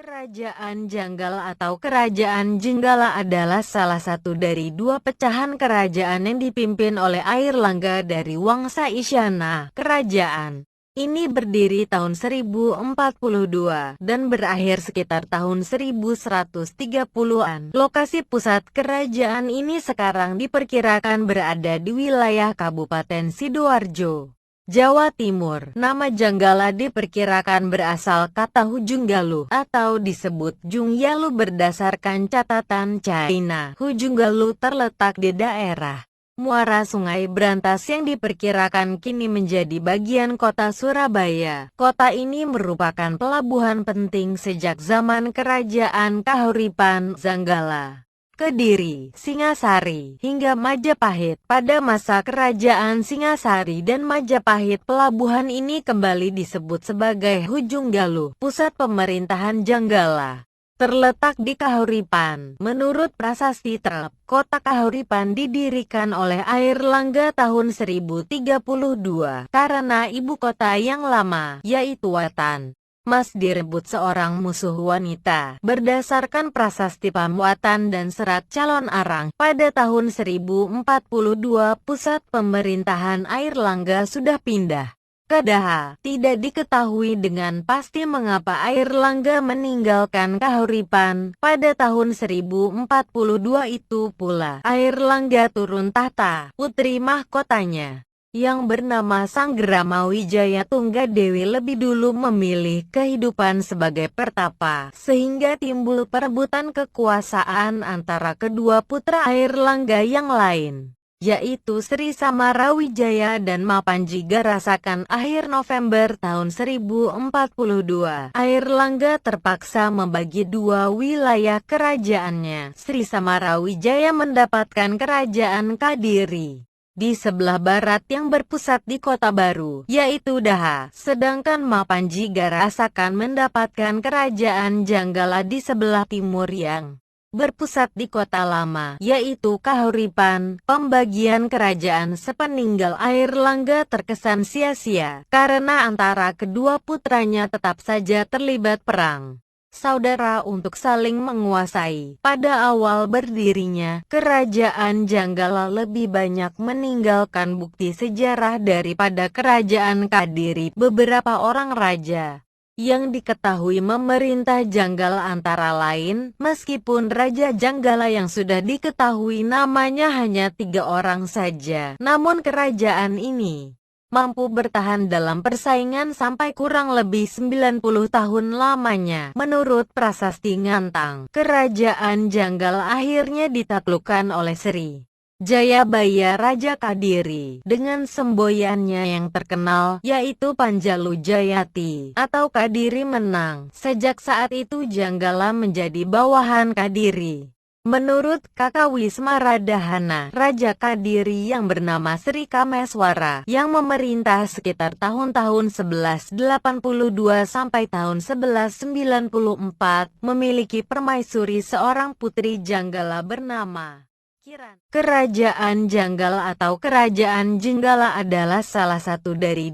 Kerajaan Janggala atau Kerajaan Jenggala adalah salah satu dari dua pecahan kerajaan yang dipimpin oleh Airlangga dari Wangsa Isyana. Kerajaan ini berdiri tahun 1042 dan berakhir sekitar tahun 1130-an. Lokasi pusat kerajaan ini sekarang diperkirakan berada di wilayah Kabupaten Sidoarjo, Jawa Timur. Nama Janggala diperkirakan berasal kata Hujunggalu atau disebut Jungyalu berdasarkan catatan China. Hujunggalu terletak di daerah muara Sungai Brantas yang diperkirakan kini menjadi bagian kota Surabaya. Kota ini merupakan pelabuhan penting sejak zaman Kerajaan Kahuripan, Zanggala, Kediri, Singasari, hingga Majapahit. Pada masa Kerajaan Singasari dan Majapahit, pelabuhan ini kembali disebut sebagai Hujunggalu. Pusat pemerintahan Janggala terletak di Kahuripan. Menurut prasasti Trep, kota Kahuripan didirikan oleh Airlangga tahun 1032 karena ibu kota yang lama, yaitu Watan Mas direbut seorang musuh wanita. Berdasarkan prasasti Pamuatan dan serat calon arang, pada tahun 1042 pusat pemerintahan Airlangga sudah pindah ke Daha. Tidak diketahui dengan pasti mengapa Airlangga meninggalkan Kahuripan. Pada tahun 1042 itu pula Airlangga turun tahta. Putri mahkotanya yang bernama Sanggrama Wijaya Tunggadewi lebih dulu memilih kehidupan sebagai pertapa, sehingga timbul perebutan kekuasaan antara kedua putra Airlangga yang lain, yaitu Sri Samarawijaya dan Mapanjigarasakan. Akhir November tahun 1042, Airlangga terpaksa membagi dua wilayah kerajaannya. Sri Samarawijaya mendapatkan kerajaan Kadiri di sebelah barat yang berpusat di Kota Baru, yaitu Daha, sedangkan Mapanjigarasakan mendapatkan kerajaan Janggala di sebelah timur yang berpusat di Kota Lama, yaitu Kahuripan. Pembagian kerajaan sepeninggal Airlangga terkesan sia-sia, karena antara kedua putranya tetap saja terlibat perang saudara untuk saling menguasai. Pada awal berdirinya, kerajaan Janggala lebih banyak meninggalkan bukti sejarah daripada kerajaan Kadiri. Beberapa orang raja yang diketahui memerintah Janggala antara lain, meskipun Raja Janggala yang sudah diketahui namanya hanya 3 orang saja, namun kerajaan ini mampu bertahan dalam persaingan sampai kurang lebih 90 tahun lamanya. Menurut prasasti Ngantang, kerajaan Janggala akhirnya ditaklukkan oleh Sri Jayabaya Raja Kadiri dengan semboyannya yang terkenal, yaitu Panjalu Jayati atau Kadiri menang. Sejak saat itu Janggala menjadi bawahan Kadiri. Menurut kakak Wismaradahana, Raja Kadiri yang bernama Sri Kameswara yang memerintah sekitar tahun-tahun 1182 sampai tahun 1194 memiliki permaisuri seorang putri Janggala bernama Kiran. Kerajaan Janggala atau Kerajaan Jenggala adalah salah satu dari